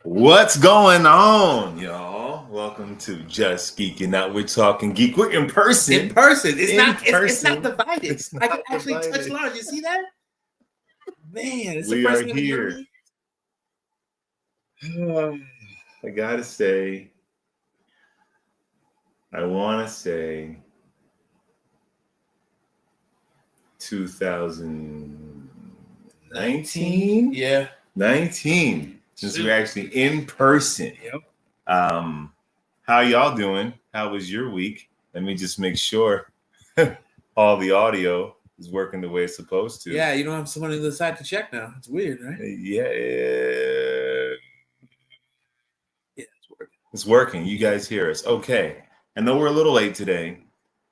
What's going on, y'all? Welcome to Just Geeking Out. We're talking geek. We're in person. In person. It's In not. It's person. not divided. It's I can not actually touch divided. lines. You see that? Man, it's We the first are thing to hear here. me. I gotta say, I want to say 2019? Yeah. 19, since we're actually in person. Yep. How y'all doing? How was your week? Let me just make sure all the audio is working the way it's supposed to. Yeah, you don't have someone on the side to check now. It's weird, right? Yeah. Yeah, it's working. It's working. You guys hear us. Okay. I know we're a little late today.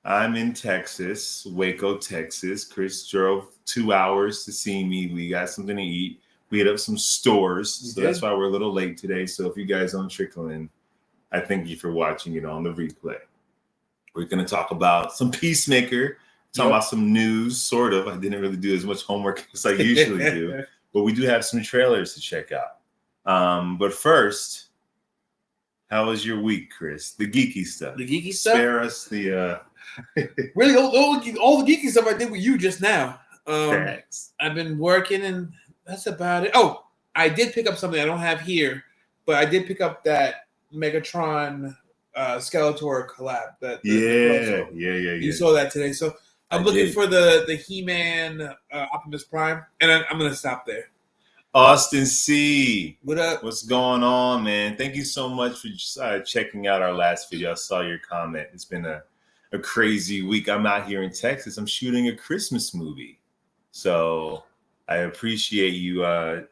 I'm in Texas, Waco, Texas. Chris drove 2 hours to see me. We got something to eat. We hit up some stores. So that's why we're a little late today. So if you guys don't trickle in, I thank you for watching it on the replay. We're going to talk about some Peacemaker, talk about some news, sort of. I didn't really do as much homework as I usually do, but we do have some trailers to check out. But first, how was your week, Chris? The geeky stuff. The geeky stuff? Spare us the... Really, all the geeky stuff I did with you just now. Thanks. I've been working, and that's about it. Oh, I did pick up something I don't have here, but I did pick up that Megatron Skeletor collab. Yeah. You saw that today, so I'm looking for the He-Man Optimus Prime, and I'm gonna stop there. Austin C. What up? What's going on, man? Thank you so much for checking out our last video. I saw your comment. It's been a crazy week. I'm out here in Texas. I'm shooting a Christmas movie. So I appreciate you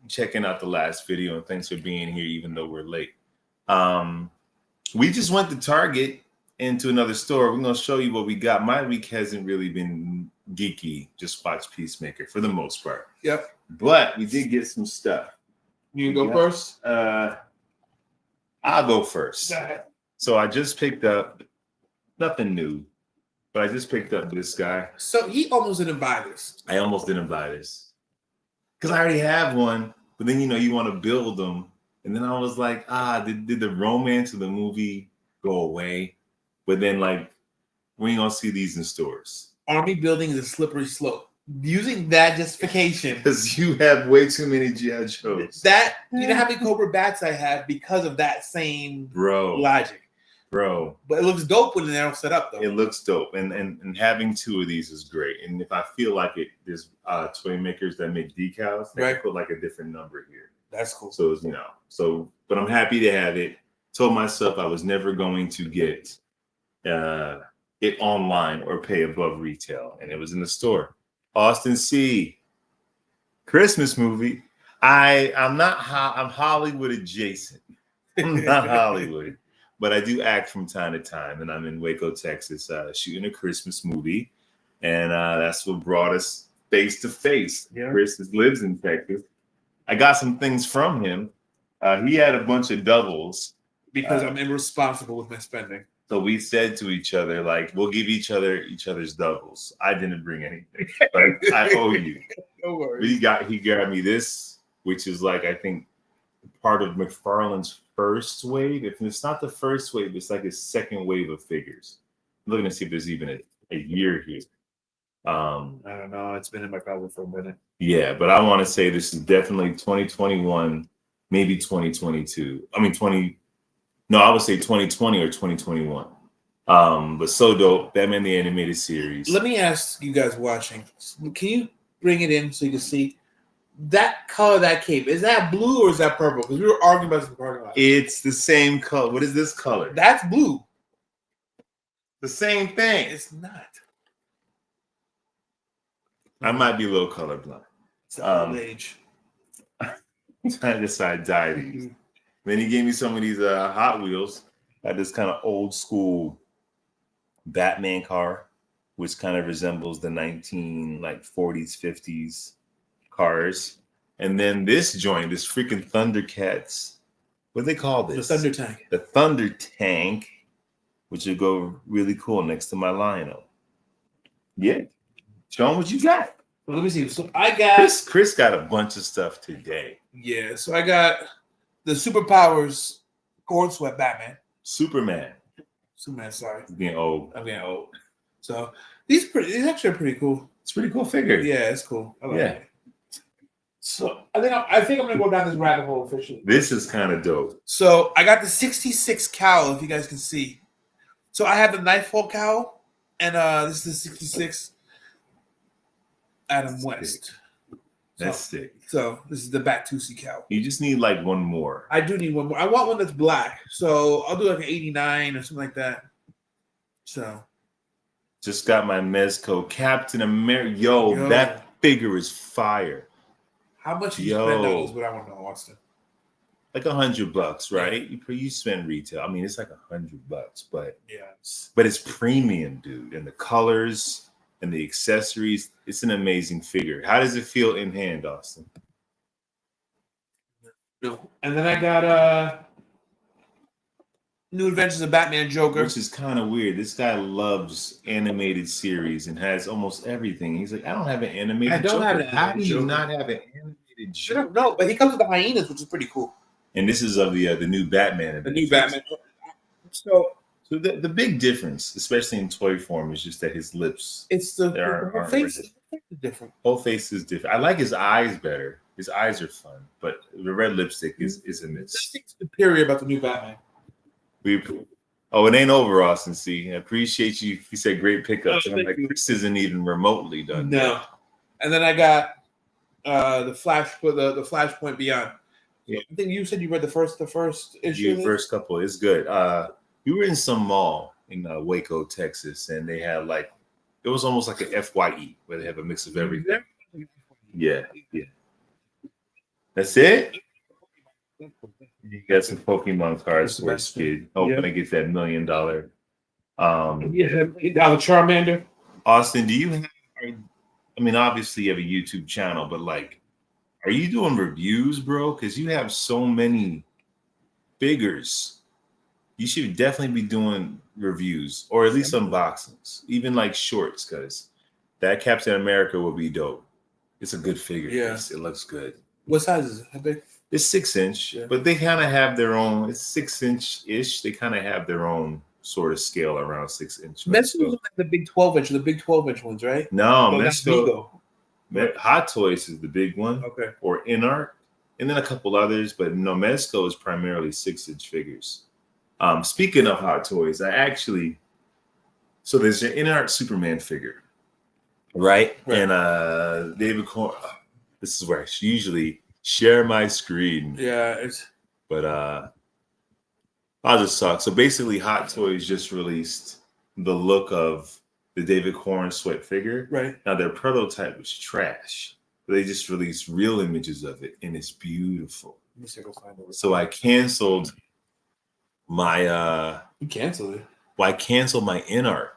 checking out the last video, and thanks for being here even though we're late. We just went to Target into another store. We're going to show you what we got. My week hasn't really been geeky. Just watch Peacemaker for the most part. Yep. But we did get some stuff. You can go first? I'll go first. Go ahead. So I just picked up, nothing new, but I just picked up this guy. So he almost didn't buy this. I almost didn't buy this because I already have one. But then, you want to build them. And then I was like, did the romance of the movie go away? But then, we ain't going to see these in stores. Army building is a slippery slope. Using that justification. Because you have way too many G.I. Joes. You know how many Cobra Bats I have because of that same logic. Bro. But it looks dope when they're all set up, though. It looks dope. And having two of these is great. And if I feel like it, there's toy makers that make decals, they put a different number here. That's cool. So, but I'm happy to have it. Told myself I was never going to get it online or pay above retail. And it was in the store. Austin C. Christmas movie. I'm Hollywood adjacent. I'm not Hollywood. But I do act from time to time, and I'm in Waco, Texas, shooting a Christmas movie, and that's what brought us face to face. Chris lives in Texas. I got some things from him. He had a bunch of doubles because I'm irresponsible with my spending. So we said to each other, we'll give each other's doubles. I didn't bring anything. I owe you. No worries. He grabbed me this, which is I think part of McFarlane's first wave. If it's not the first wave, it's like his second wave of figures. I'm looking to see if there's even a year here. I don't know. It's been in my closet for a minute. Yeah, but I want to say this is definitely 2021, maybe 2022. I would say 2020 or 2021. But so dope. Batman the Animated Series. Let me ask you guys watching. Can you bring it in so you can see that color, that cape? Is that blue or is that purple? Because we were arguing about this in the parking lot. It's the same color. What is this color? That's blue. The same thing. It's not. I might be a little colorblind. It's old age. I'm trying to decide diabetes. Then he gave me some of these Hot Wheels. Got this kind of old school Batman car, which kind of resembles the 40s, 50s cars. And then this joint, this freaking Thundercats. What do they call this? The Thunder Tank. The Thunder Tank, which would go really cool next to my Lionel. Yeah. Show them what you got. Well, let me see. So I got Chris got a bunch of stuff today. Yeah, so I got the superpowers corn sweat Batman. Superman. Sorry. He's getting old. I'm getting old. So these actually are pretty cool. It's a pretty cool figure. Yeah, it's cool. I like Yeah. it. So I think I'm gonna go down this rabbit hole officially. This is kind of dope. So I got the 66 cowl, if you guys can see. So I have the Nightfall cowl, and this is the 66 Adam West. That's sick. So this is the Batusi cowl. You just need like one more. I do need one more. I want one that's black. So I'll do like an 89 or something like that. So just got my Mezco Captain America. Yo, that figure is fire. How much did you spend on this? What I want to know, Austin. Like $100, right? You spend retail. I mean, it's like $100, but but it's premium, dude. And the colors and the accessories, it's an amazing figure. How does it feel in hand, Austin? No. And then I got New Adventures of Batman Joker, which is kind of weird. This guy loves animated series and has almost everything. He's like, I don't have an animated. I don't Joker. have an. How do you not have an animated Joker? I don't know, but he comes with the hyenas, which is pretty cool. And this is of the new Batman. The new Batman. So the big difference, especially in toy form, is just that his lips. It's the whole face is different. Whole face is different. I like his eyes better. His eyes are fun, but the red lipstick is a miss. Nothing superior about the new Batman. It ain't over, Austin. See, I appreciate you. He said great pickups. Oh, I'm like, this isn't even remotely done. No. And then I got the Flashpoint Beyond. Yeah. I think you said you read the first issue. The first couple. It's good. We were in some mall in Waco, Texas, and they had it was almost like an FYE where they have a mix of everything. Yeah. That's it. You got some Pokemon cards for us, kid. Hoping to get that $1 million. Charmander. Austin, do you have? I mean, obviously you have a YouTube channel, but are you doing reviews, bro? Because you have so many figures. You should definitely be doing reviews or at least unboxings, even like shorts, because that Captain America will be dope. It's a good figure. Yeah, it looks good. What size is it? How big? It's 6-inch, but they kind of have their own. It's 6-inch-ish. They kind of have their own sort of scale around 6-inch. Mezco like the big 12-inch, the big 12-inch ones, right? No, Mezco. Hot Toys is the big one. Okay. Or InArt, and then a couple others, but no, Mezco is primarily 6-inch figures. Speaking of Hot Toys, so there's an InArt Superman figure, right? And David Corn. This is where I usually share my screen. Yeah, but I'll just talk. So basically, Hot Toys just released the look of the David Corn sweat figure. Right. Now their prototype was trash. They just released real images of it, and it's beautiful. Let me see if I can find it. So I canceled my You canceled it. Well, I canceled my InArt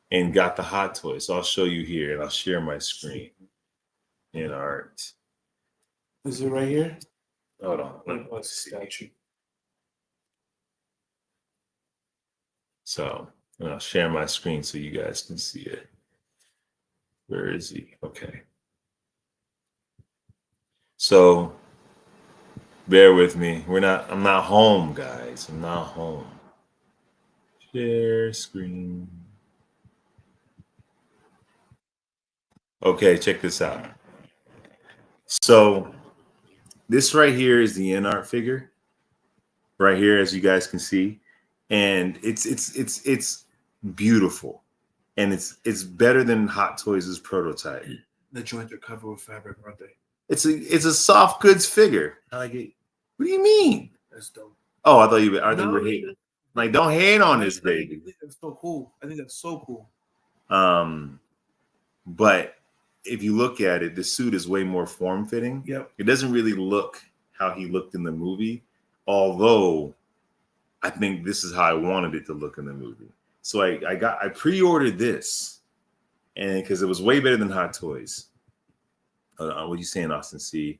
and got the Hot Toys. So I'll show you here, and I'll share my screen. InArt. Is it right here? Hold on. Let's see. So I'll share my screen so you guys can see it. Where is he? Okay. So bear with me. I'm not home, guys. I'm not home. Share screen. Okay, check this out. So this right here is the InArt figure. Right here, as you guys can see. And it's beautiful. And it's better than Hot Toys' prototype. The joints are covered with fabric, aren't they? It's a soft goods figure. I like it. What do you mean? That's dope. Oh, I thought you were hating. Like, don't hate on this baby. That's so cool. I think that's so cool. But if you look at it, the suit is way more form-fitting. Yep. It doesn't really look how he looked in the movie, although I think this is how I wanted it to look in the movie. So I pre-ordered this, and because it was way better than Hot Toys. What are you saying, Austin C?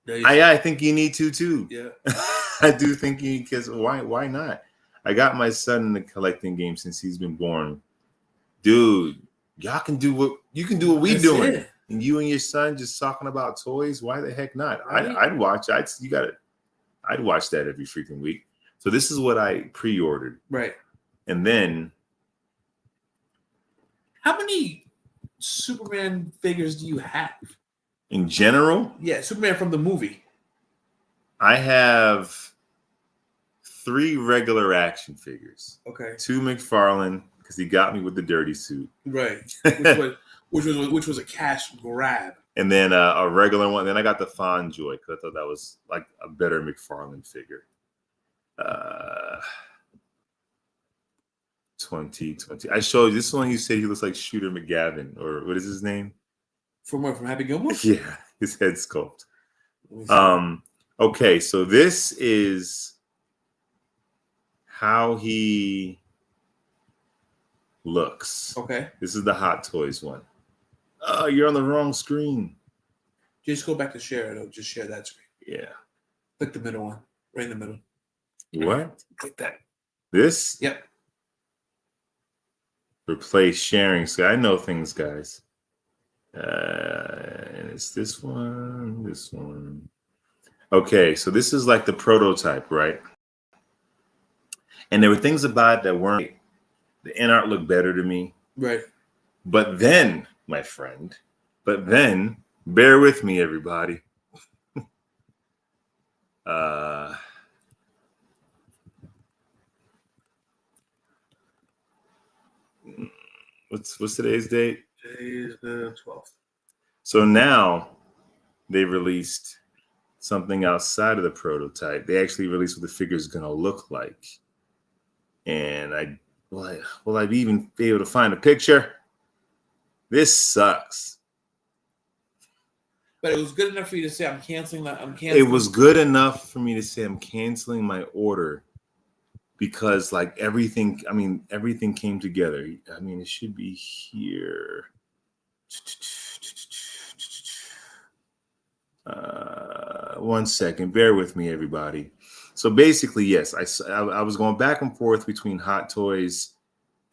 I think you need to too. Yeah. I do think because why not? I got my son in the collecting game since he's been born. Dude, y'all can do what we doing. and you and your son just talking about toys. Why the heck not? Right? I'd watch. I'd watch that every freaking week. So this is what I pre-ordered, Right. and then How many Superman figures do you have? in general, Yeah, Superman from the movie. I have 3 regular action figures. Okay. 2 McFarlane because he got me with the dirty suit, Right. Which was a cash grab. and then a regular one. Then I got the Fonjoy because I thought that was like a better McFarlane figure. 2020. I showed you this one. You said he looks like Shooter McGavin, or what is his name? From where? From Happy Gilmore? Yeah, his head sculpt. Let me see. Okay, so this is how he looks. Okay. This is the Hot Toys one. Oh, you're on the wrong screen. Just go back to share it. Just share that screen. Yeah. Click the middle one. Right in the middle. What? Click that. This? Yep. Replace sharing. So I know things, guys. And it's this one. Okay, so this is like the prototype, right? And there were things about it that weren't. The in art looked better to me. Right. But then, my friend, bear with me, everybody. What's today's date? Today is the 12th. So now they released something outside of the prototype. They actually released what the figure is going to look like. And will I even be able to find a picture? This sucks. But it was good enough for you to say, I'm canceling that. It was good enough for me to say I'm canceling my order because like everything came together. I mean, it should be here. 1 second. Bear with me, everybody. So basically, yes, I was going back and forth between Hot Toys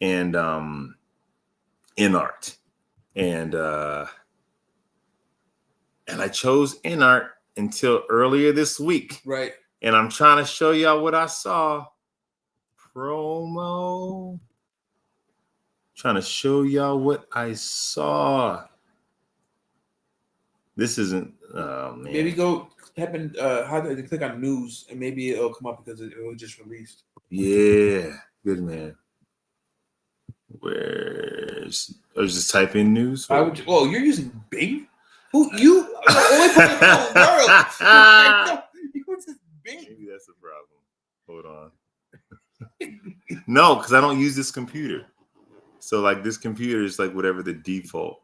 and In Art. And I chose In Art until earlier this week. Right. And I'm trying to show y'all what I saw. Promo. Trying to show y'all what I saw. This isn't. Oh man. Maybe go type in how to click on news and maybe it'll come up because it was just released. Yeah, good man. Where's? Or just type in news. Well, you're using Bing. Who you? The only person in the world. You use Bing. Maybe that's a problem. Hold on. No, because I don't use this computer. So like this computer is like whatever the default.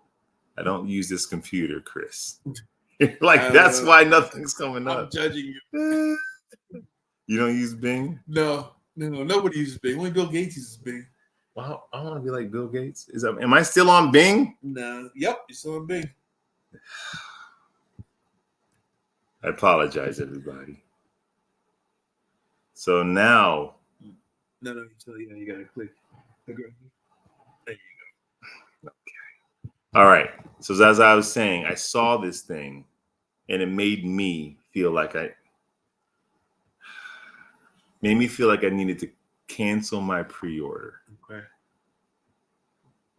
I don't use this computer, Chris. Like that's why nothing's coming up. I'm judging you. You don't use Bing? No, nobody uses Bing. Only Bill Gates uses Bing. Wow, I want to be like Bill Gates. Am I still on Bing? No. Yep, you're still on Bing. I apologize, everybody. So now. No, you gotta click. There you go. Okay. All right. So as I was saying, I saw this thing, and it made me feel like I needed to cancel my pre-order. Okay.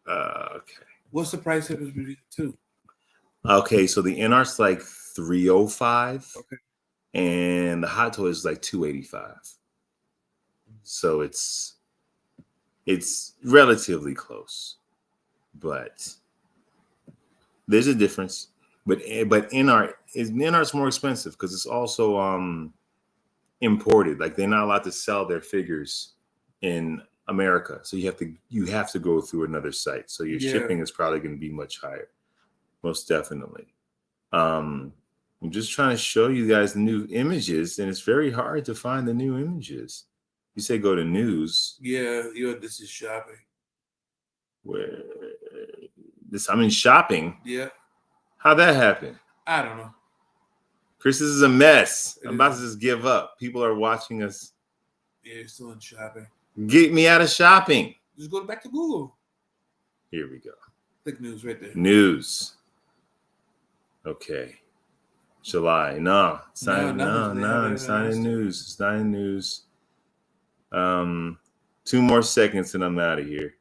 Okay. What's the price difference between the two? Okay, so the NR's like $305. Okay. And the Hot Toys is like $285. So it's relatively close, but there's a difference. But NR's more expensive because it's also imported. Like they're not allowed to sell their figures in America, so you have to go through another site. So your shipping is probably going to be much higher, most definitely. I'm just trying to show you guys the new images, and it's very hard to find the new images. You say go to news. Yeah, this is shopping. Where I'm in shopping. Yeah. How'd that happen? I don't know. Chris, this is a mess. I'm about to just give up. People are watching us. Yeah, you're still in shopping. Get me out of shopping. Just go back to Google. Here we go. Click news right there. News. Okay. July. No, it's not. No, No, it's not in news. It's not in news. 2 more seconds and I'm out of here.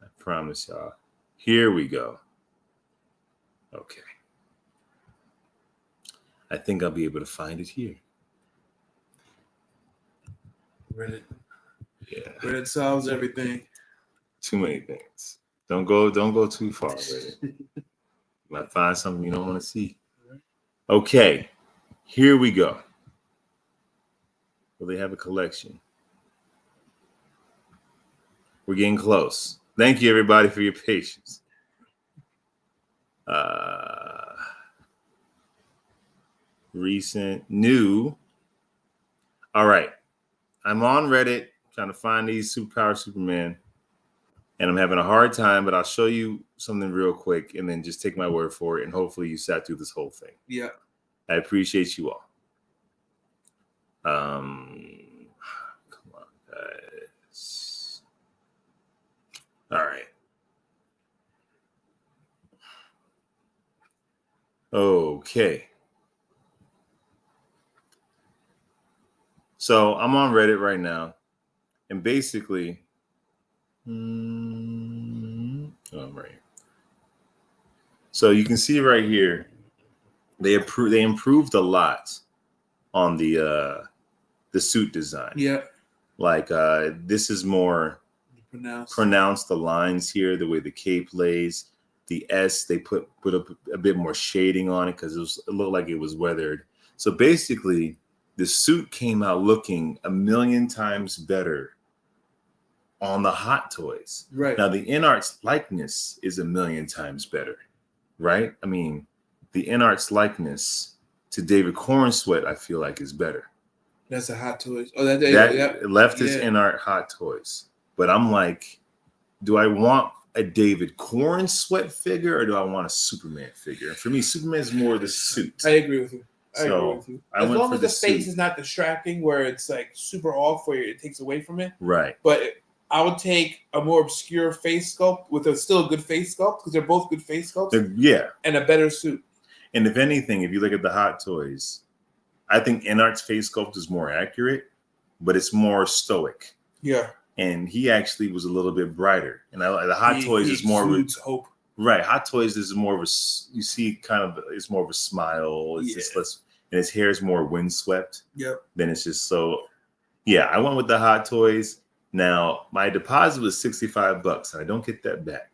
I promise y'all. Here we go. Okay. I think I'll be able to find it here. Reddit. Yeah. Reddit solves everything. Too many things. Don't go too far with it. You might find something you don't want to see. Okay. Here we go. Will they have a collection? We're getting close. Thank you, everybody, for your patience. Recent, new. All right. I'm on Reddit trying to find these superpower Superman, and I'm having a hard time, but I'll show you something real quick and then just take my word for it, and hopefully you sat through this whole thing. Yeah. I appreciate you all. Come on, guys. All right. Okay. So I'm on Reddit right now, and basically, I'm right here. So you can see right here, they improved a lot on the suit design. Yeah. Like this is more pronounced. The lines here, the way the cape lays, the S, they put a bit more shading on it because it looked like it was weathered. So basically, the suit came out looking a million times better on the Hot Toys. Right. Now the InArts likeness is a million times better, right? I mean, the InArts likeness to David Cornsweat, I feel like, is better. That's a Hot Toys. Oh, that yep. left is InArt Hot Toys. But I'm like, do I want a David Cornsweat figure or do I want a Superman figure? For me, Superman is more the suit. I agree with you. As long as the face suit. is not distracting, where it's like super off, where it takes away from it. Right. But I would take a more obscure face sculpt with a still good face sculpt because they're both good face sculpts. Yeah. And a better suit. And if anything, if you look at the Hot Toys, I think InArt's face sculpt is more accurate, but it's more stoic. Yeah. And he actually was a little bit brighter. And the Hot Toys is more hope. Right. Hot Toys is more of a, you see kind of, it's more of a smile. It's just less, and his hair is more windswept. Yep. Then it's just so, yeah, I went with the Hot Toys. Now, my deposit was $65, and I don't get that back.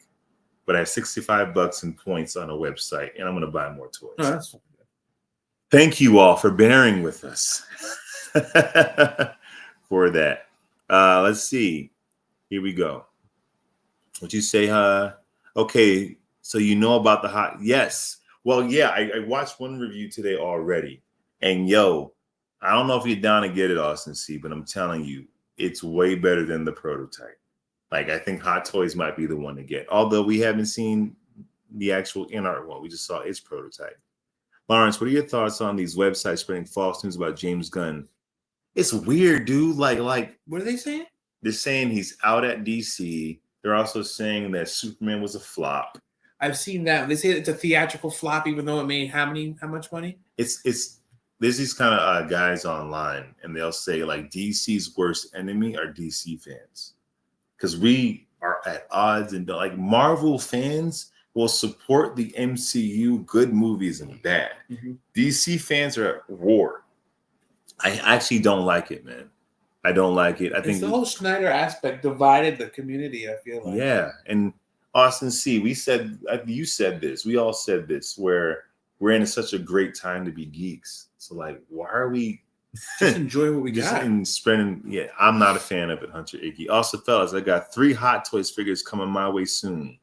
But I have $65 in points on a website, and I'm going to buy more toys. Oh, that's fine. Thank you all for bearing with us for that. Let's see. Here we go. What you say, okay, so you know about the hot? Yes. Well, yeah, I watched one review today already. And yo, I don't know if you're down to get it, Austin C, but I'm telling you, it's way better than the prototype. Like, I think Hot Toys might be the one to get. Although we haven't seen the actual InArt one. We just saw its prototype. Lawrence, what are your thoughts on these websites spreading false news about James Gunn? It's weird, dude. Like, what are they saying? They're saying he's out at DC. They're also saying that Superman was a flop. I've seen that. They say it's a theatrical flop, even though it made how much money? It's there's these kind of guys online, and they'll say like DC's worst enemy are DC fans, because we are at odds, and like Marvel fans will support the MCU, good movies and bad. Mm-hmm. DC fans are at war. I actually don't like it, man. I don't like it. I think the whole Snyder aspect divided the community, I feel like. Yeah. And Austin C, you said this, we all said this, where we're in such a great time to be geeks. So like, why are we just enjoy what we got and spending? Yeah, I'm not a fan of it, Hunter Icky. Also, fellas, I got 3 Hot Toys figures coming my way soon.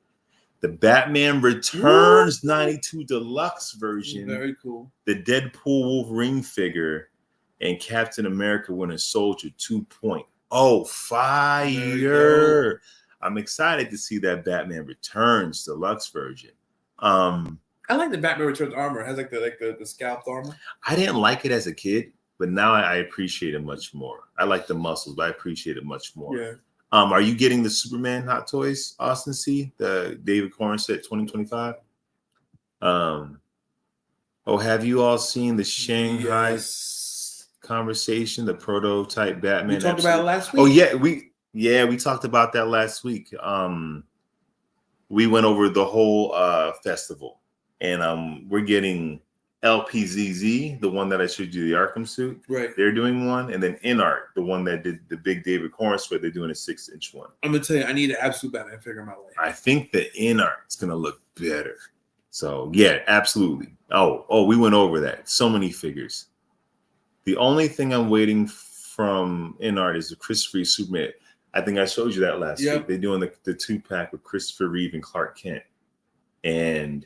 The Batman Returns 92 Deluxe version. Very cool. The Deadpool Wolverine figure. And Captain America Winter Soldier 2.0 fire. I'm excited to see that Batman Returns Deluxe version. I like the Batman Returns armor. It has like the scalped armor. I didn't like it as a kid, but now I appreciate it much more. I like the muscles, but I appreciate it much more. Yeah. Are you getting the Superman Hot Toys, Austin C? The David Cornsweat 2025? Oh, have you all seen the Shanghai Yes. conversation, the prototype Batman? We talked about it last week. Oh we talked about that last week. We went over the whole festival, and we're getting LPZZ, the one that I showed you, the Arkham suit. Right. They're doing one, and then InArt, the one that did the big David Cornsworth, they're doing a 6-inch one. I'm gonna tell you, I need an absolute Batman figure in my life. I think the InArt is gonna look better. So yeah, absolutely. Oh, we went over that. So many figures. The only thing I'm waiting from InArt is the Christopher Reeve Superman. I think I showed you that last week. They're doing the 2-pack with Christopher Reeve and Clark Kent. And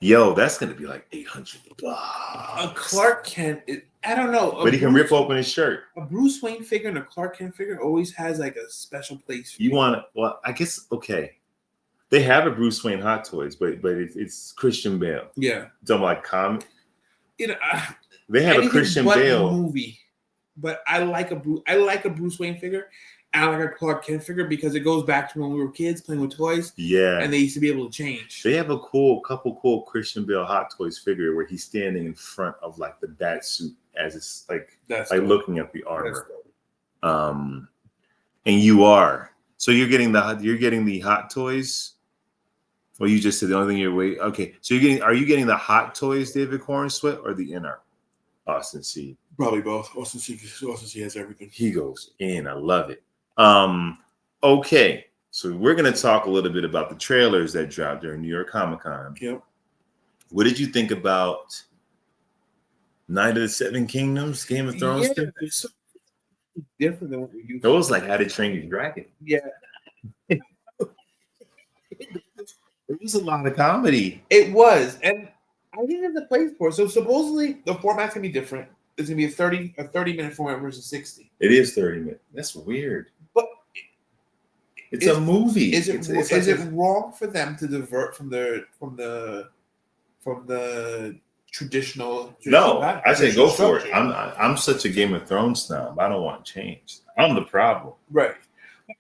yo, that's gonna be like $800. A Clark Kent, I don't know. But he can rip open his shirt. A Bruce Wayne figure and a Clark Kent figure always has like a special place. You want to? Well, I guess okay. They have a Bruce Wayne Hot Toys, but it's Christian Bale. Yeah, talking like comic. They have a Christian Bale movie, but I like a Bruce Wayne figure. I like a Clark Kent figure because it goes back to when we were kids playing with toys. Yeah, and they used to be able to change. They have a couple cool Christian Bale Hot Toys figure where he's standing in front of like the bat suit as it's like looking at the armor. And you are so you're getting the Hot Toys. Well, you just said the only thing you're waiting. Okay, so are you getting the Hot Toys David Cornsweet or the InArt Austin C? Probably both. Austin C has everything. He goes in. I love it. Okay, so we're gonna talk a little bit about the trailers that dropped during New York Comic Con. Yep. What did you think about Night of the Seven Kingdoms, Game of Thrones? Yeah, it's so different than what we used. It was like How to Train Your Dragon. Yeah. It was a lot of comedy. It was, and I think there's a place for it. So supposedly the format's gonna be different. It's gonna be a 30-minute format versus 60. It is 30 minutes. That's weird. But it's a movie. Is it wrong for them to divert from the traditional? No, I say go for it. I'm such a Game of Thrones snob. I don't want change. I'm the problem. Right.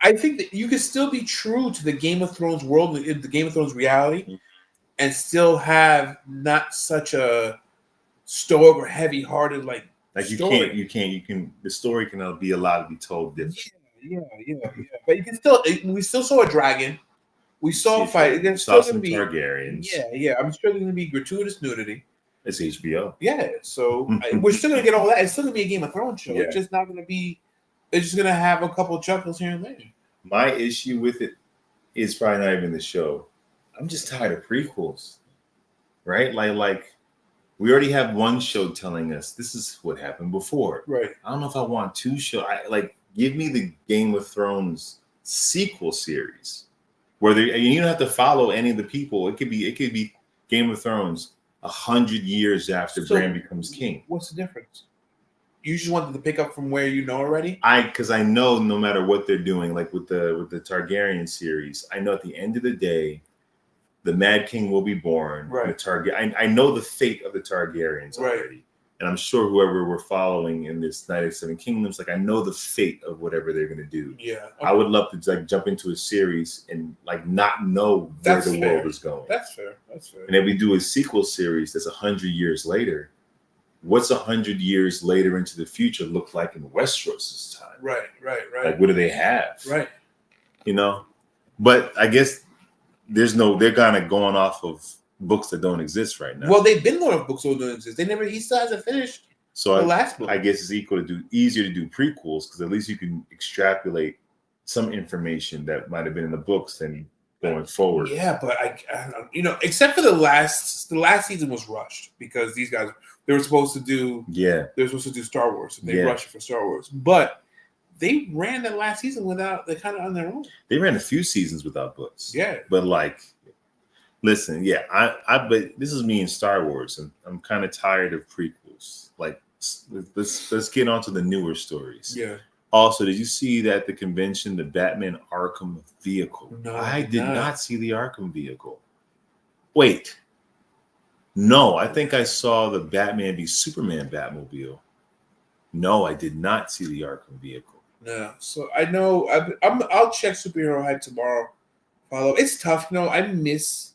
I think that you can still be true to the Game of Thrones world, the Game of Thrones reality, and still have not such a stoic or heavy-hearted like story. You can the story can be allowed to be told different. Yeah. But you can still we still saw a dragon. We saw a fight. There's still some gonna be Targaryens. Yeah. I'm still gonna be gratuitous nudity. It's HBO. Yeah, so we're still gonna get all that. It's still gonna be a Game of Thrones show. Yeah. It's just not gonna be. It's just gonna have a couple chuckles here and there. My issue with it is probably not even the show. I'm just tired of prequels, right? Like we already have one show telling us this is what happened before. Right. I don't know if I want two shows. Give me the Game of Thrones sequel series where you don't have to follow any of the people. It could be Game of Thrones 100 years after Bran becomes king. What's the difference? You just wanted to pick up from where you know already? Because I know no matter what they're doing, like with the Targaryen series, I know at the end of the day, the Mad King will be born. Right. I know the fate of the Targaryens already. And I'm sure whoever we're following in this Night of the Seven Kingdoms, I know the fate of whatever they're gonna do. Yeah. Okay. I would love to jump into a series and not know where the world is going. That's fair. And if we do a sequel series that's 100 years later, what's 100 years later into the future look like in Westeros' time? Right. Like, what do they have? Right. But I guess they're kind of going off of books that don't exist right now. Well, they've been going off books that don't exist. He still hasn't finished the last book. I guess it's easier to do prequels because at least you can extrapolate some information that might have been in the books than going forward. Yeah, but I except for the last season was rushed because these guys they were supposed to do Star Wars and they rushed it for Star Wars. But they ran the last season without they're kind of on their own. They ran a few seasons without books. Yeah. But listen, but this is me in Star Wars and I'm kind of tired of prequels. Like let's get on to the newer stories. Yeah. Also, did you see that at the convention, the Batman Arkham vehicle? No, I did not see the Arkham vehicle. Wait. No, I think I saw the Batman v Superman Batmobile. No, I did not see the Arkham vehicle. No. So I know I'll check Superhero Hype tomorrow. Follow. It's tough. I miss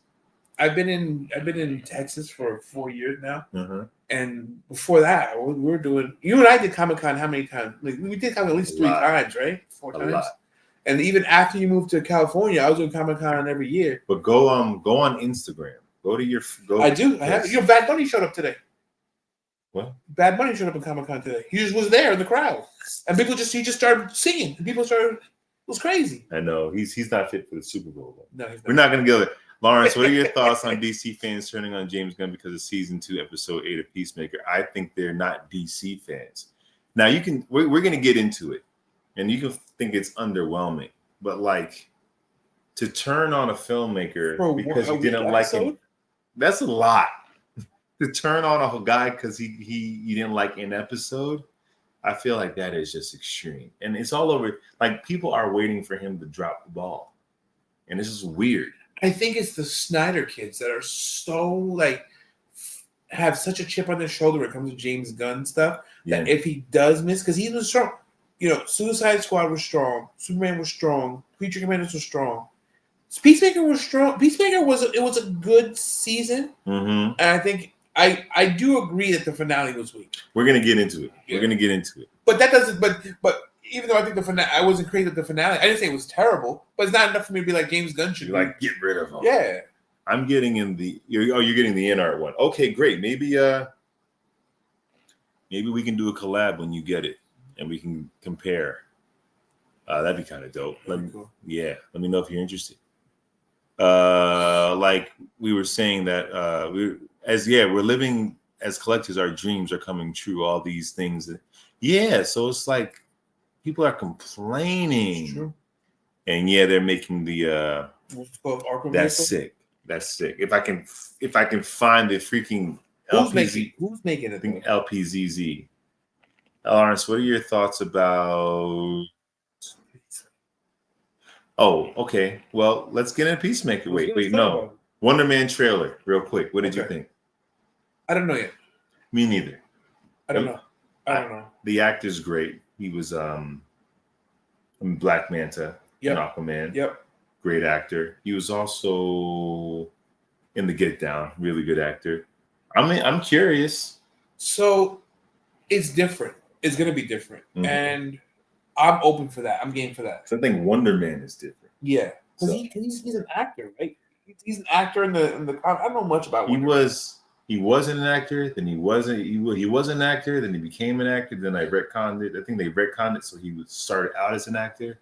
I've been in Texas for 4 years now, Uh-huh. and before that, we were doing. You and I did Comic-Con how many times? Like, we did Comic-Con at least 3 times, right? 4 times. Lot. And even after you moved to California, I was doing Comic-Con every year. But go on Instagram. Go to your. I do. I have. Your Bad Bunny showed up today. What? Bad Bunny showed up in Comic-Con today. He just was there in the crowd, and he just started singing. And people started. It was crazy. I know he's not fit for the Super Bowl. No, he's not. We're not gonna go there. Lawrence, what are your thoughts on DC fans turning on James Gunn because of season 2, episode 8 of Peacemaker? I think they're not DC fans. Now you can. We're gonna get into it, and you can think it's underwhelming, but like to turn on a filmmaker because you didn't like him. That's a lot. To turn on a guy because you didn't like an episode, I feel like that is just extreme. And it's all over. Like, people are waiting for him to drop the ball. And this is weird. I think it's the Snyder kids that are so, like, have such a chip on their shoulder when it comes to James Gunn stuff, that if he does miss, because he was strong. You know, Suicide Squad was strong. Superman was strong. Creature Commanders was strong. Peacemaker was strong. Peacemaker was a good season. Mm-hmm. And I think I do agree that the finale was weak. We're gonna get into it. Yeah. We're gonna get into it. But that doesn't. But even though I think the finale, I wasn't crazy with the finale. I didn't say it was terrible, but it's not enough for me to be like James Gunn should like get rid of him. Yeah. I'm getting in the. You're getting the in-art one. Okay, great. Maybe we can do a collab when you get it, and we can compare. That'd be kind of dope. Cool. Yeah. Let me know if you're interested. Like we were saying that we're living as collectors, our dreams are coming true, all these things so it's like people are complaining, and they're making the that's sick. If I can find the freaking who's making it? I think LPZZ. Lawrence, what are your thoughts about? Oh, okay. Well, let's get into Peacemaker. Wait, no. Wonder Man trailer, real quick. What did you think? I don't know yet. Me neither. I don't know. The actor's great. He was Black Manta in Aquaman. Yep. Great actor. He was also in The Get Down. Really good actor. I'm curious. So it's different. It's gonna be different. Mm-hmm. And I'm open for that. I'm game for that. So I think Wonder Man is different. Yeah, because he's an actor, right? He's an actor in the. I don't know much about. He wasn't an actor. Then he wasn't. He was an actor. Then he became an actor. Then I retconned it. I think they retconned it so he started out as an actor.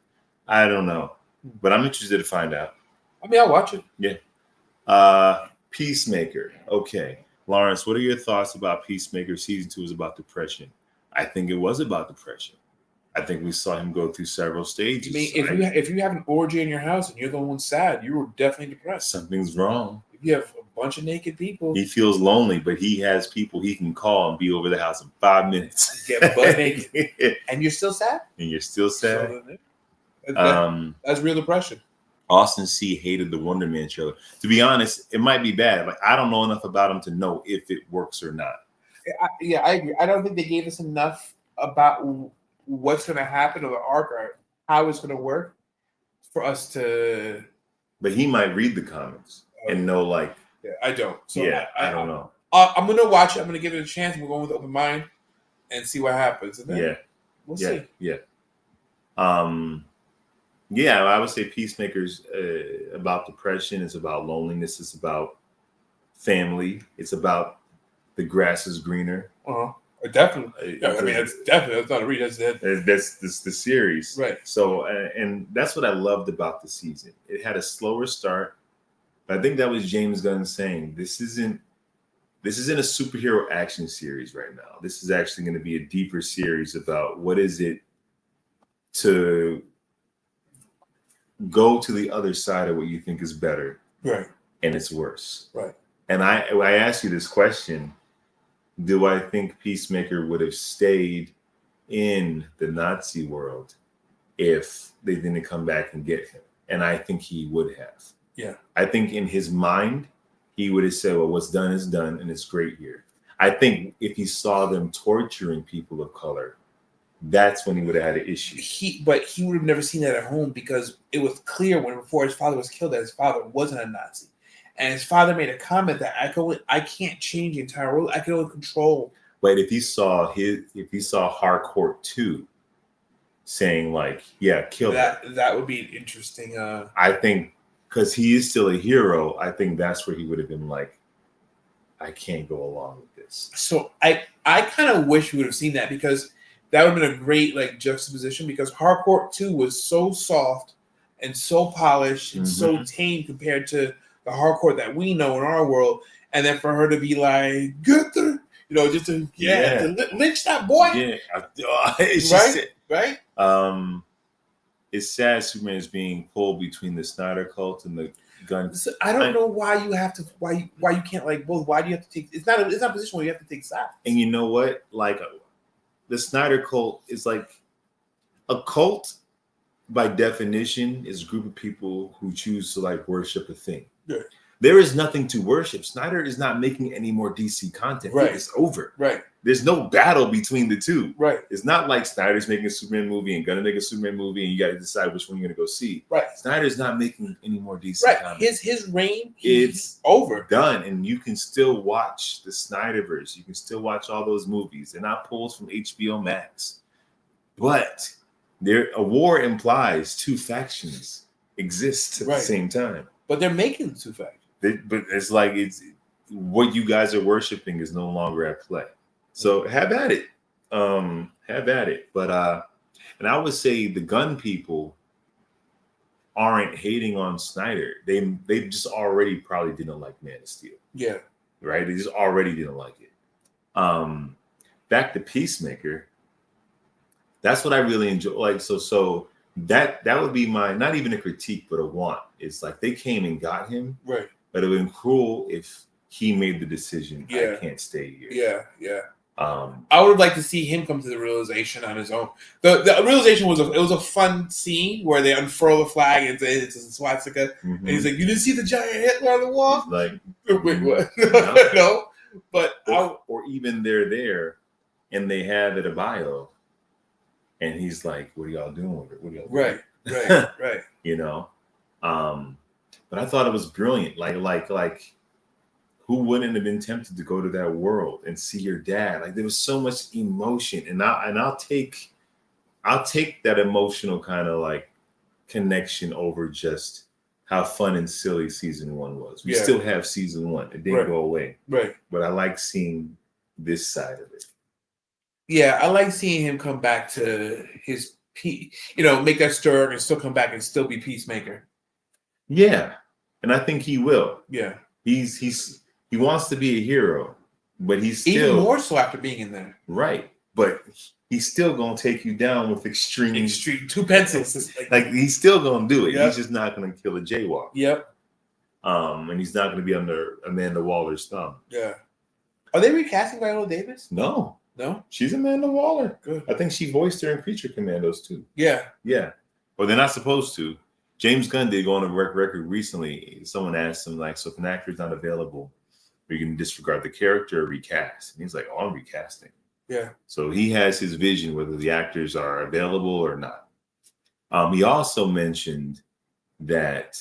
I don't know, but I'm interested to find out. I mean, I'll watch it. Yeah. Peacemaker. Okay, Lawrence, what are your thoughts about Peacemaker? Season 2 is about depression. I think it was about depression. I think we saw him go through several stages. I mean, if you have an orgy in your house and you're the one sad, you were definitely depressed. Something's wrong. If you have a bunch of naked people, he feels lonely, but he has people he can call and be over the house in 5 minutes. Get butt naked, and you're still sad. So that's real depression. Austin C hated the Wonder Man trailer. To be honest, it might be bad. Like, I don't know enough about him to know if it works or not. I agree. I don't think they gave us enough about what's going to happen or the arc or how it's going to work for us to. But he might read the comics and know, like. Yeah, I don't. So I don't know. I'm going to watch it. I'm going to give it a chance. We're going with open mind and see what happens. And then we'll see. Yeah. I would say Peacemaker's about depression. It's about loneliness. It's about family. It's about the grass is greener. Definitely. I mean, that's not a read. That's the series, right? So, and that's what I loved about the season. It had a slower start, but I think that was James Gunn saying this isn't a superhero action series right now. This is actually going to be a deeper series about what is it to go to the other side of what you think is better, right? And it's worse, right? And I asked you this question. Do I think Peacemaker would have stayed in the Nazi world if they didn't come back and get him? And I think he would have. Yeah. I think in his mind, he would have said, well, what's done is done, and it's great here. I think if he saw them torturing people of color, that's when he would have had an issue. But he would have never seen that at home because it was clear before his father was killed that his father wasn't a Nazi. And his father made a comment that I can't change the entire world. I can only control. But if he saw Harcourt 2 saying like, yeah, kill her, that would be interesting. I think because he is still a hero, I think that's where he would have been like, I can't go along with this. So I kind of wish we would have seen that, because that would have been a great like juxtaposition, because Harcourt 2 was so soft and so polished and so tame compared to the Harcourt that we know in our world, and then for her to be like, get the, just to lynch that boy. Yeah, right. It's sad Superman is being pulled between the Snyder cult and the gun. So I don't know why you have to. Why you can't like both? Why do you have to take? It's not a position where you have to take sides. And you know what? Like the Snyder cult is like a cult. By definition, is a group of people who choose to like worship a thing. Yeah. There is nothing to worship. Snyder is not making any more DC content. Right. It's over. Right. There's no battle between the two. Right. It's not like Snyder's making a Superman movie and gonna make a Superman movie and you got to decide which one you're gonna go see. Right. Snyder's not making any more DC content. His reign, it's over. Done. And you can still watch the Snyderverse. You can still watch all those movies. They're not pulls from HBO Max. But a war implies two factions exist at the same time. But they're making two factions. But it's like what you guys are worshiping is no longer at play. So have at it. Have at it. But and I would say the gun people aren't hating on Snyder. They just already probably didn't like Man of Steel. Yeah. Right? They just already didn't like it. Back to Peacemaker. That's what I really enjoy. Like so that would be my, not even a critique, but a want. It's like they came and got him. Right. But it would have been cruel if he made the decision, I can't stay here. Yeah, yeah. I would like to see him come to the realization on his own. The realization was a fun scene where they unfurl the flag and it's a swastika, and he's like, "You didn't see the giant Hitler on the wall?" Like, wait, what? No. But or even they're there and they have it a bio, and he's like, "What are y'all doing with it? What are y'all doing?" Right. But I thought it was brilliant. Like, who wouldn't have been tempted to go to that world and see your dad? Like, there was so much emotion, and I'll take that emotional kind of like connection over just how fun and silly season 1 was. We still have season 1; it didn't go away. Right. But I like seeing this side of it. Yeah, I like seeing him come back to his make that stir and still come back and still be Peacemaker. Yeah, and I think he will. Yeah, he wants to be a hero, but he's still even more so after being in there. Right, but he's still gonna take you down with extreme 2 pencils. Like he's still gonna do it. Yep. He's just not gonna kill a jaywalk. Yep. And he's not gonna be under Amanda Waller's thumb. Yeah. Are they recasting Viola Davis? No, she's Amanda Waller. Good. I think she voiced her in Creature Commandos too. Yeah. Well, they're not supposed to. James Gunn did go on a record recently. Someone asked him, like, so if an actor is not available, we can disregard the character or recast. And he's like, oh, I'm recasting. Yeah. So he has his vision, whether the actors are available or not. He also mentioned that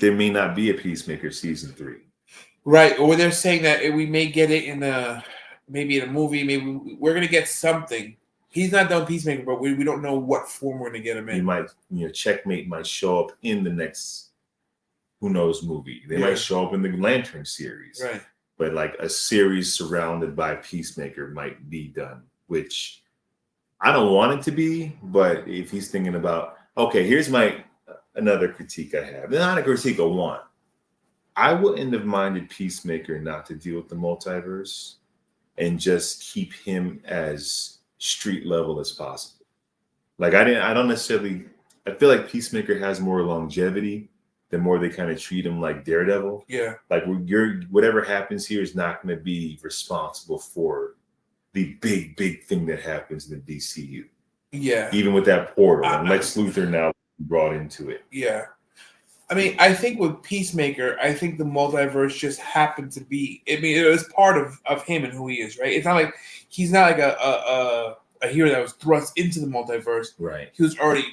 there may not be a Peacemaker season 3. Right. Or they're saying that we may get it maybe in a movie. Maybe we're going to get something. He's not done Peacemaker, but we don't know what form we're going to get him in. He might, Checkmate might show up in the next, who knows, movie. They might show up in the Lantern series. Right. But like a series surrounded by Peacemaker might be done, which I don't want it to be. But if he's thinking about, okay, here's another critique I have. Not a critique, I want. I wouldn't have minded Peacemaker not to deal with the multiverse and just keep him as street level as possible. Like I don't necessarily, I feel like Peacemaker has more longevity the more they kind of treat him like Daredevil. Yeah. Like whatever happens here is not going to be responsible for the big thing that happens in the DCU. Yeah. Even with that portal and Lex Luthor now brought into it. Yeah. I mean, I think with Peacemaker, I think the multiverse just happened to be. I mean, it was part of him and who he is, right? It's not like he's not like a hero that was thrust into the multiverse. Right. He was already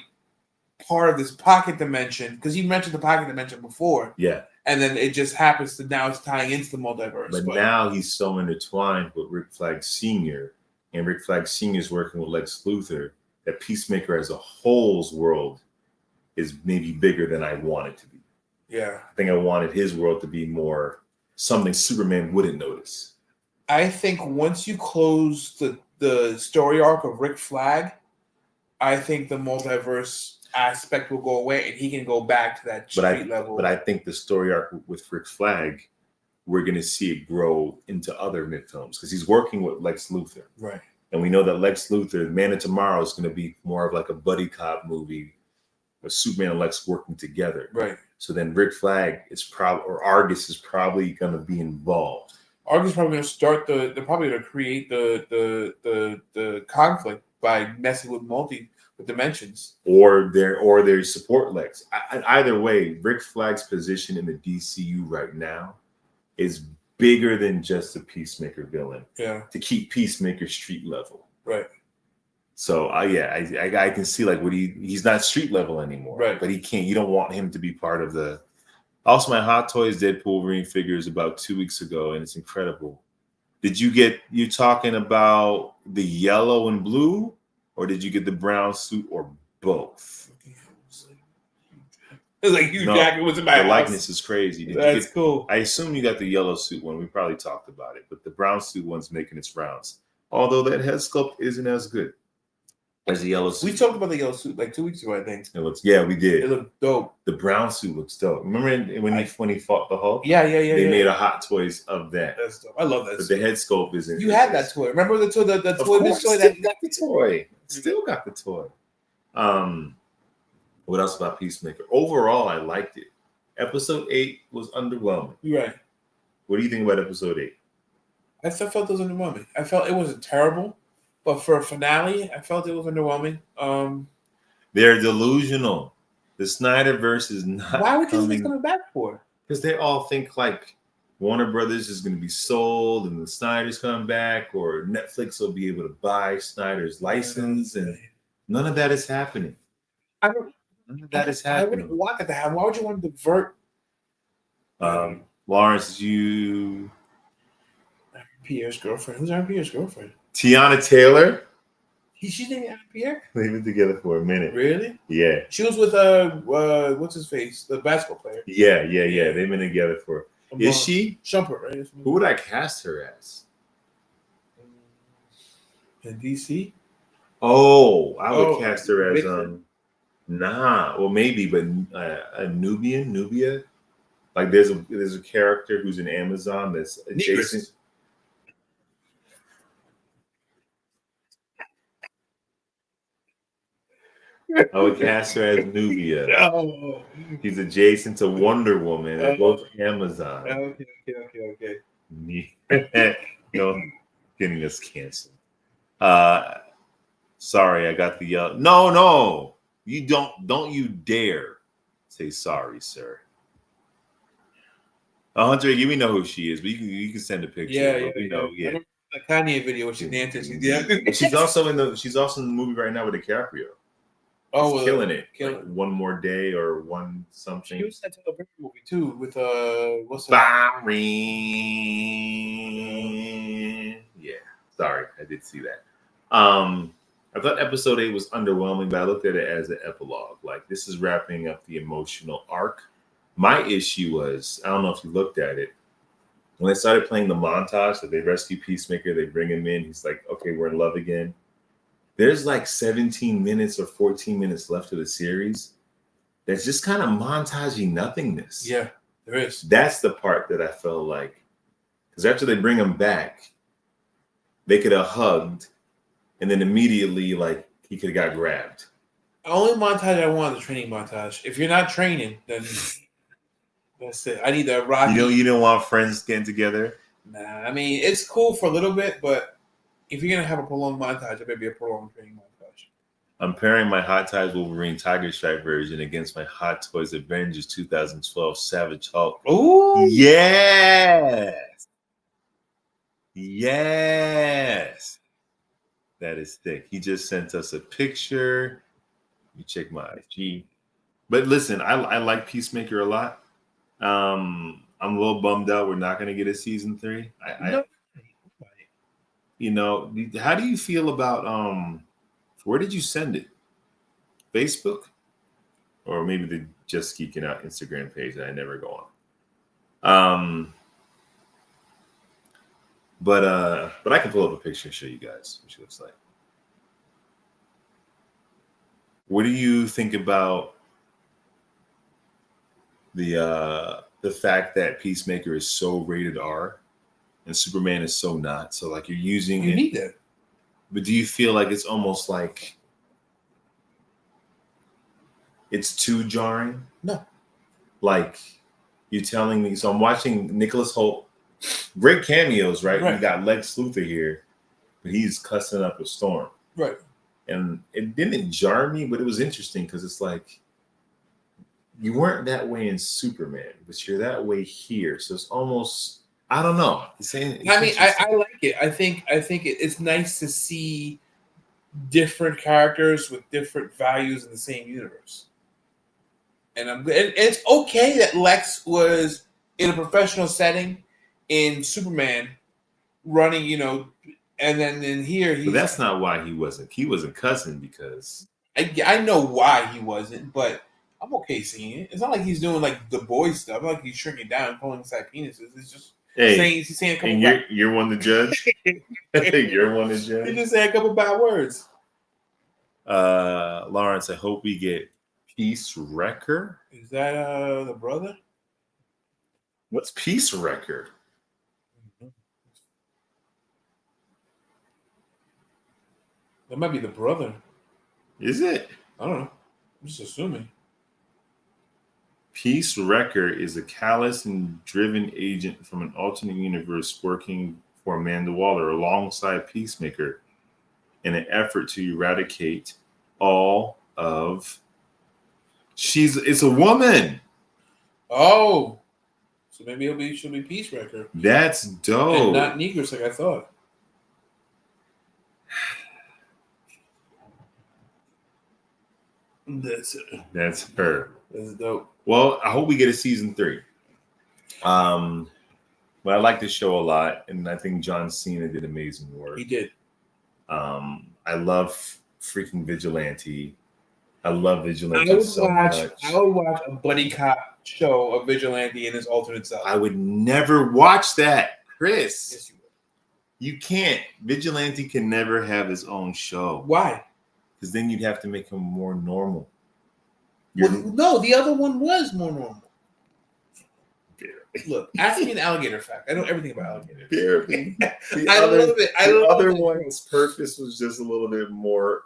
part of this pocket dimension, because you mentioned the pocket dimension before. Yeah. and then it just happens to now it's tying into the multiverse. But now he's so intertwined with Rick Flag Sr. and Rick Flag Sr. is working with Lex Luthor that Peacemaker as a whole's world is maybe bigger than I want it to be. Yeah. I think I wanted his world to be more something Superman wouldn't notice. I think once you close the story arc of Rick Flag, I think the multiverse aspect will go away and he can go back to that street level. But I think the story arc with Rick Flag, we're going to see it grow into other mid films because he's working with Lex Luthor. Right. And we know that Lex Luthor, Man of Tomorrow, is going to be more of like a buddy cop movie with Superman and Lex working together. Right. So then Rick Flag is probably, or Argus is probably going to be involved. Argus is probably going to start they're probably going to create the conflict by messing with dimensions. Or their support Lex. Either way, Rick Flag's position in the DCU right now is bigger than just a Peacemaker villain. Yeah. To keep Peacemaker street level. Right. So I can see like he's not street level anymore. Right. But he can't. You don't want him to be part of the. Also, my Hot Toys Deadpool Wolverine figures about 2 weeks ago, and it's incredible. Did you get you talking about the yellow and blue, or did you get the brown suit, or both? It was like Hugh Jackman was in my house. The likeness is crazy. That's cool. I assume you got the yellow suit one. We probably talked about it, but the brown suit one's making its rounds. Although that head sculpt isn't as good as the yellow suit. We talked about the yellow suit like 2 weeks ago, I think. We did. It looked dope. The brown suit looks dope. Remember when he fought the Hulk? Yeah. They made a Hot Toys of that. That's dope. I love that. But the head sculpt isn't. You had that toy. Remember the toy? The toy. This toy that got the toy. Still got the toy. What else about Peacemaker? Overall, I liked it. Episode 8 was underwhelming. You're right. What do you think about episode 8? I felt it was underwhelming. I felt it wasn't terrible, but for a finale, I felt it was underwhelming. They're delusional. The Snyderverse is not. Why would you think coming back for? Because they all think like Warner Brothers is going to be sold, and the Snyder's coming back, or Netflix will be able to buy Snyder's license, and none of that is happening. None of that is happening. I wouldn't want that to happen. Why would you want to divert? Lawrence, you. Pierre's girlfriend. Who's Aaron Pierre's girlfriend? Tiana Taylor. She's named Aaron Pierre? They've been together for a minute. Really? Yeah. She was with what's his face? The basketball player. Yeah. They've been together for. Is she? Shumpert, right? Who would I cast her as? In DC? Oh, I would cast her as well maybe, but a Nubia. Like there's a character who's in Amazon that's adjacent. I would cast her as Nubia. Oh. He's adjacent to Wonder Woman. They're both Amazon. Okay. No, getting us canceled. Sorry, I got the yellow. No, you don't you dare say sorry, sir. Hunter, we know who she is, but you can send a picture. Yeah. The Kanye video where she's dancing. Yeah. She's also in the movie right now with DiCaprio. Oh, killing it! Like One More Day or One Something. She was in a movie too with what's that? Barry. Yeah, sorry, I did see that. I thought episode 8 was underwhelming, but I looked at it as an epilogue. Like this is wrapping up the emotional arc. My issue was, I don't know if you looked at it. When they started playing the montage that they rescue Peacemaker, they bring him in. He's like, okay, we're in love again. There's like 17 minutes or 14 minutes left of the series. That's just kind of montagey nothingness. Yeah, there is. That's the part that I felt like, because after they bring him back, they could have hugged, and then immediately, like, he could have got grabbed. The only montage I want is a training montage. If you're not training, then that's it. I need a Rocky. You don't want friends getting together? Nah, I mean, it's cool for a little bit, but if you're going to have a prolonged montage, it better be a prolonged training montage. I'm pairing my Hot Toys Wolverine Tiger Stripe version against my Hot Toys Avengers 2012 Savage Hulk. Oh, yes. That is thick. He just sent us a picture. You check my IG. But listen, I like Peacemaker a lot. I'm a little bummed out. We're not going to get a season 3. No. How do you feel about where did you send it? Facebook, or maybe the Just Geeking Out Instagram page that I never go on. But I can pull up a picture and show you guys what she looks like. What do you think about the fact that Peacemaker is so rated R and Superman is so not? So like you need that. But do you feel like it's almost like it's too jarring? No. Like you're telling me. So I'm watching Nicholas Hoult. Great cameos, right? You got Lex Luthor here, but he's cussing up a Storm. Right. And it didn't jar me, but it was interesting because it's like you weren't that way in Superman, but you're that way here. So it's almost, I don't know. I like it. I think it's nice to see different characters with different values in the same universe. And it's okay that Lex was in a professional setting in Superman running, and then in here but that's not why he wasn't cussing, because I know why he wasn't, but I'm okay seeing it. It's not like he's doing like the boy stuff, not like he's shrinking down and pulling aside penises. It's just he's saying a couple. And you're one to judge. You're one to judge. He just said a couple bad words. Lawrence, I hope we get Peace Wrecker. Is that the brother? What's Peace Wrecker? That might be the brother. Is it? I don't know. I'm just assuming. Peace Wrecker is a callous and driven agent from an alternate universe working for Amanda Waller alongside Peacemaker in an effort to eradicate all of... It's a woman. Oh. So maybe she'll be Peace Wrecker. That's dope. And not Negress like I thought. That's her. That's dope. Well, I hope we get a season 3. But I like the show a lot, and I think John Cena did amazing work. He did. I love freaking Vigilante. I love Vigilante much. I would watch a buddy cop show of Vigilante in his alternate self. I would never watch that, Chris. Yes, you would. You can't. Vigilante can never have his own show. Why? Because then you'd have to make him more normal. Well, no, the other one was more normal. Look, ask me an alligator fact. I know everything about alligators. I love it. The other one's purpose was just a little bit more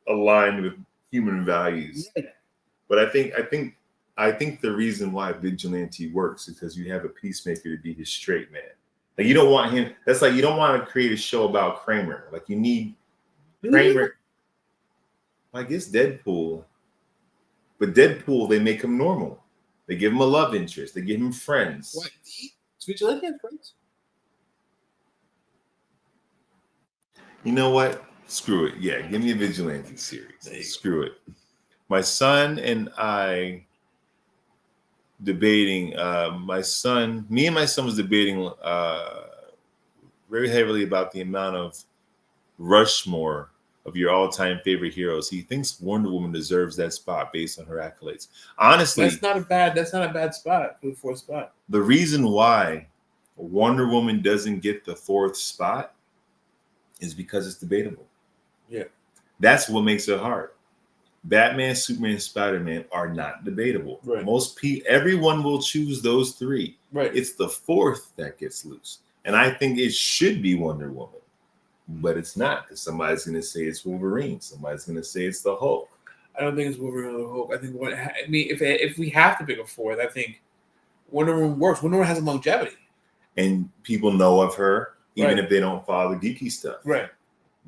aligned with human values. Yeah. But I think the reason why Vigilante works is because you have a Peacemaker to be his straight man. Like you don't want him. That's like you don't want to create a show about Kramer. Like you need Kramer. I guess Deadpool. But Deadpool, they make him normal. They give him a love interest. They give him friends. What? Does Vigilante have friends? You know what? Screw it. Yeah, give me a Vigilante series. Screw it. My son and I debating. Me and my son was debating very heavily about the amount of Rushmore of your all-time favorite heroes. He thinks Wonder Woman deserves that spot based on her accolades. Honestly, that's not a bad spot for the 4th spot. The reason why Wonder Woman doesn't get the 4th spot is because it's debatable. Yeah. That's what makes it hard. Batman, Superman, Spider-Man are not debatable. Right. Everyone will choose those 3. Right. It's the 4th that gets loose. And I think it should be Wonder Woman. But it's not, because somebody's going to say it's Wolverine. Somebody's going to say it's the Hulk. I don't think it's Wolverine or the Hulk. I think if we have to pick a 4th, I think Wonder Woman works. Wonder Woman has a longevity, and people know of her, even if they don't follow the geeky stuff. Right.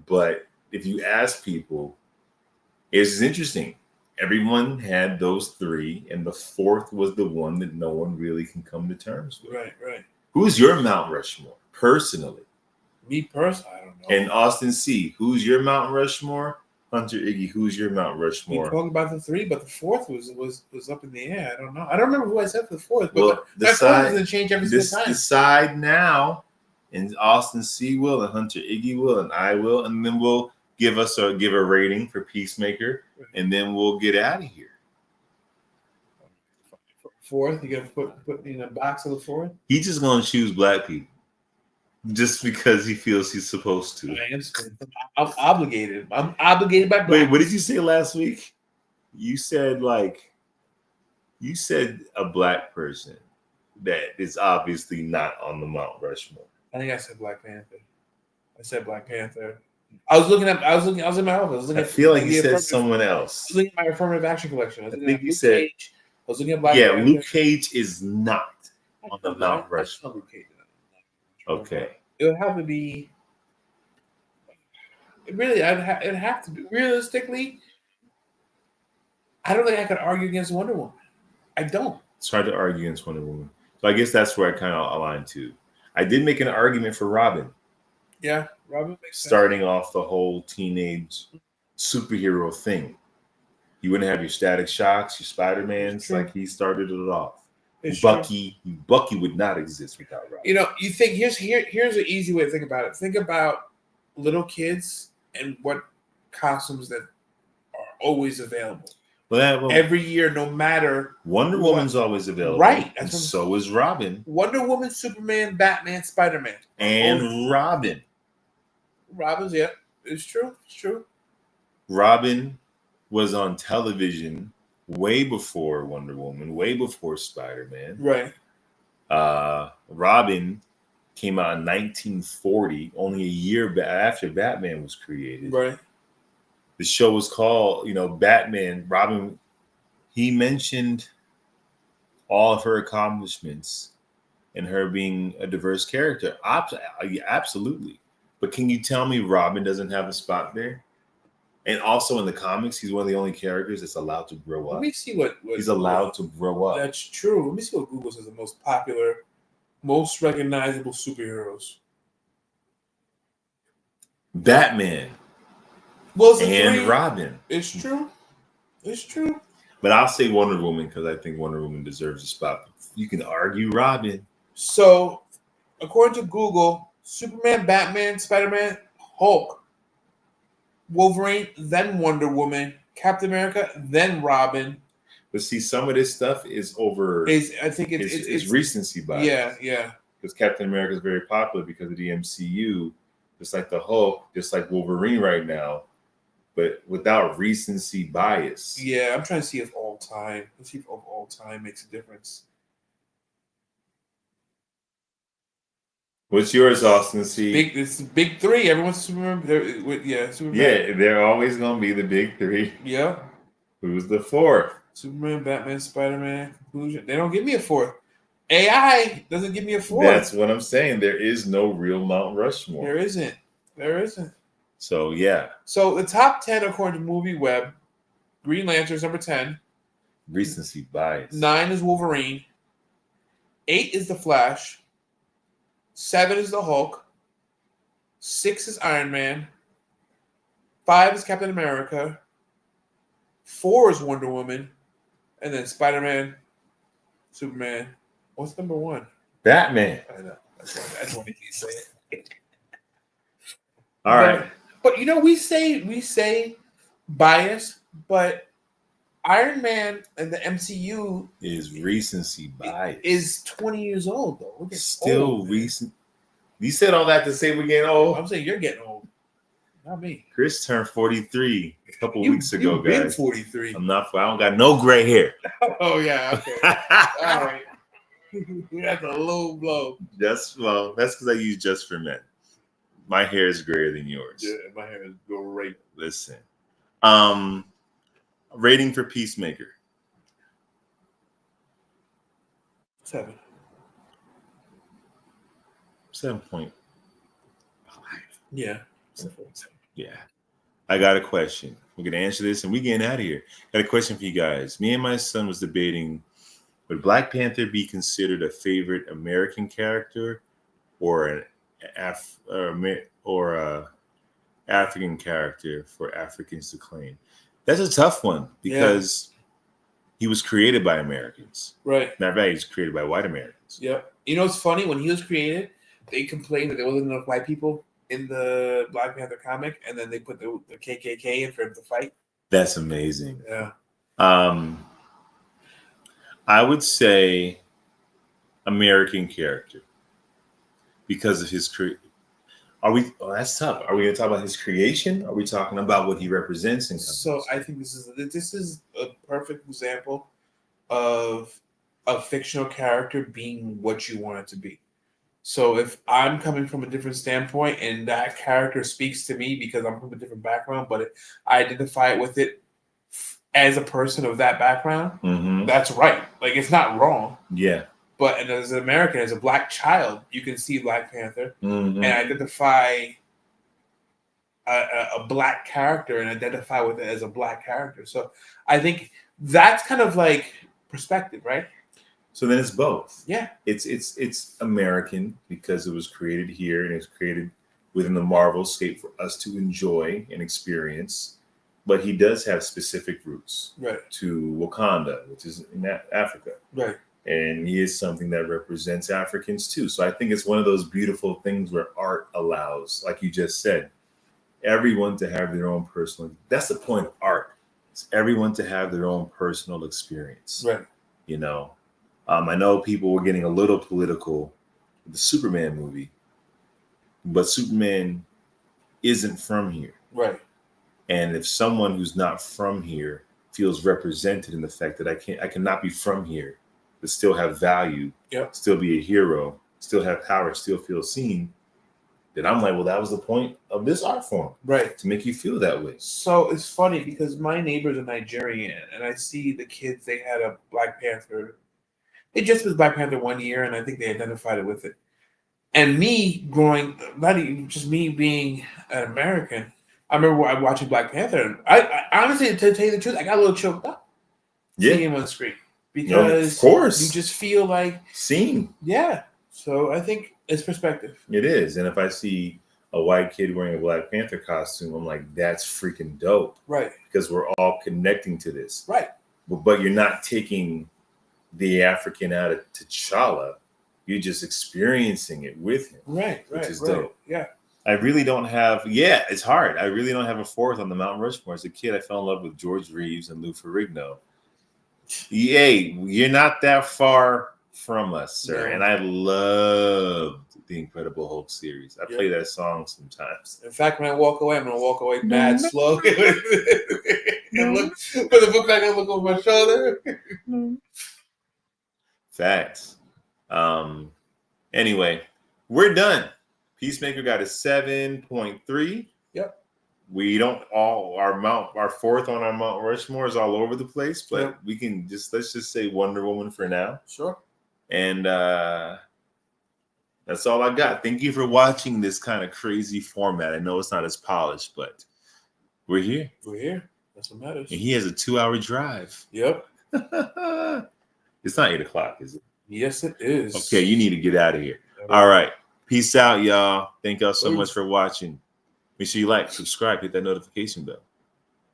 But if you ask people, it's interesting. Everyone had those 3, and the 4th was the one that no one really can come to terms with. Right. Who's your Mount Rushmore, personally? Me personally, I don't know. And Austin C., who's your Mount Rushmore? Hunter, Iggy, who's your Mount We Rushmore? talked about the three, but the fourth was up in the air. I don't know. I don't remember who I said for the fourth. But Well, my fourth is going to change every single time. Decide now, and Austin C will, and Hunter Iggy will, and I will, and then we'll give a rating for Peacemaker, and then we'll get out of here. Fourth, you got to put in a box of the fourth. He's just going to choose black people. Just because he feels he's supposed to. I'm obligated. I'm obligated by black. Wait, what did you say last week? You said a black person that is obviously not on the Mount Rushmore. I think I said Black Panther. I was in my office. I feel like you said someone else. I was looking at my affirmative action collection. I think you said Cage. I was looking at Black Panther. Luke Cage is not on the Mount Rushmore. Okay. It would have to be. Really, it'd have to be. Realistically, I don't think I could argue against Wonder Woman. I don't. It's hard to argue against Wonder Woman. So I guess that's where I kind of align to. I did make an argument for Robin. Yeah, Robin makes sense. Starting off the whole teenage superhero thing. You wouldn't have your Static Shocks, your Spider-Mans, like he started it off. Bucky would not exist without Robin. You know, you think here's an easy way to think about it. Think about little kids and what costumes that are always available. Well, every year, no matter Wonder Woman's always available, right? And so is Robin. Wonder Woman, Superman, Batman, Spider-Man, and Robin. Robin's it's true. It's true. Robin was on television way before Wonder Woman, way before Spider-Man. Right. Robin came out in 1940, only a year after Batman was created. Right. The show was called, Batman. Robin, he mentioned all of her accomplishments and her being a diverse character. Absolutely. But can you tell me Robin doesn't have a spot there? And also in the comics, he's one of the only characters that's allowed to grow up. Let me see what he's allowed to grow up. That's true. Let me see what Google says the most popular, most recognizable superheroes. Batman. And Robin. It's true. It's true. But I'll say Wonder Woman because I think Wonder Woman deserves a spot. You can argue Robin. So, according to Google, Superman, Batman, Spider-Man, Hulk, Wolverine, then Wonder Woman, Captain America, then Robin. But see, some of this stuff is over. I think it's recency bias. Yeah. Because Captain America is very popular because of the MCU, just like the Hulk, just like Wolverine right now, but without recency bias. Yeah, I'm trying to see if all time. Let's see if all time makes a difference. What's yours, Austin C? It's big three. Everyone's Superman. Superman. Yeah, they're always gonna be the big three. Yeah. Who's the fourth? Superman, Batman, Spider-Man. Conclusion. They don't give me a fourth. AI doesn't give me a fourth. That's what I'm saying. There is no real Mount Rushmore. There isn't. So yeah. So the top 10 according to Movie Web, Green Lantern's number 10. Recency bias. 9 is Wolverine. 8 is The Flash. 7 is the Hulk. 6 is Iron Man. 5 is Captain America. 4 is Wonder Woman. And then Spider-Man, Superman. What's number 1? Batman. I know. That's what you say it. All right. But we say bias, but Iron Man and the MCU is recency bias. Is 20 years old though. We're still old, recent. You said all that to say we're getting old. I'm saying you're getting old. Not me. Chris turned 43 a couple weeks ago, guys. Been 43. I'm not. I don't got no gray hair. Oh yeah. Okay. All right. That's a low blow. That's because I use Just for Men. My hair is grayer than yours. Yeah, my hair is great. Listen. Rating for Peacemaker. 7. 7.5. Yeah. 7.7. Yeah. I got a question. We're gonna answer this and we're getting out of here. Got a question for you guys. Me and my son was debating: would Black Panther be considered a favorite American character, or African character for Africans to claim? That's a tough one because he was created by Americans. Right. Matter of fact, he was created by white Americans. Yep. You know, it's funny, when he was created, they complained that there wasn't enough white people in the Black Panther comic, and then they put the KKK in for him to fight. That's amazing. Yeah. I would say American character because of his Are we? Oh, that's tough. Are we going to talk about his creation? Are we talking about what he represents? So I think this is a perfect example of a fictional character being what you want it to be. So if I'm coming from a different standpoint and that character speaks to me because I'm from a different background, but I identify with it as a person of that background, that's right. Like, it's not wrong. Yeah. But and as an American, as a black child, you can see Black Panther and identify a black character and identify with it as a black character. So I think that's kind of like perspective, right? So then it's both. Yeah. It's American because it was created here and it's created within the Marvel scape for us to enjoy and experience. But he does have specific roots to Wakanda, which is in Africa. Right. And he is something that represents Africans too. So I think it's one of those beautiful things where art allows, like you just said, everyone to have their own personal. That's the point of art. It's everyone to have their own personal experience. Right. You know, I know people were getting a little political with the Superman movie, but Superman isn't from here. Right. And if someone who's not from here feels represented in the fact that I cannot be from here, but still have value, still be a hero, still have power, still feel seen, then I'm like, well, that was the point of this art form. Right. To make you feel that way. So it's funny because my neighbors are Nigerian and I see the kids, they had a Black Panther. It just was Black Panther 1 year and I think they identified it with it. And me growing, not even just me being an American, I remember watching Black Panther. And I honestly, to tell you the truth, I got a little choked up seeing him on the screen. Because of course, you just feel like seen. Yeah. So I think it's perspective. It is. And if I see a white kid wearing a Black Panther costume, I'm like, that's freaking dope. Right. Because we're all connecting to this. Right. But you're not taking the African out of T'Challa. You're just experiencing it with him. Right. Which is dope. Yeah. I really don't have, it's hard. I really don't have a fourth on the Mount Rushmore. As a kid, I fell in love with George Reeves and Lou Ferrigno. Yay, you're not that far from us, sir. No. And I loved the Incredible Hulk series. I play that song sometimes. In fact, when I walk away, I'm going to walk away mad slow. And look, put the book back and look over my shoulder. Facts. Anyway, we're done. Peacemaker got a 7.3. Yep. We don't our fourth on our Mount Rushmore is all over the place, but we can let's just say Wonder Woman for now. Sure. And that's all I got. Thank you for watching this kind of crazy format. I know it's not as polished, but we're here. We're here. That's what matters. And he has a 2-hour drive. Yep. It's not 8 o'clock, is it? Yes, it is. Okay, you need to get out of here. All right. Peace out, y'all. Thank y'all so much for watching. Make sure you like, subscribe, hit that notification bell.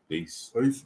Peace. Peace.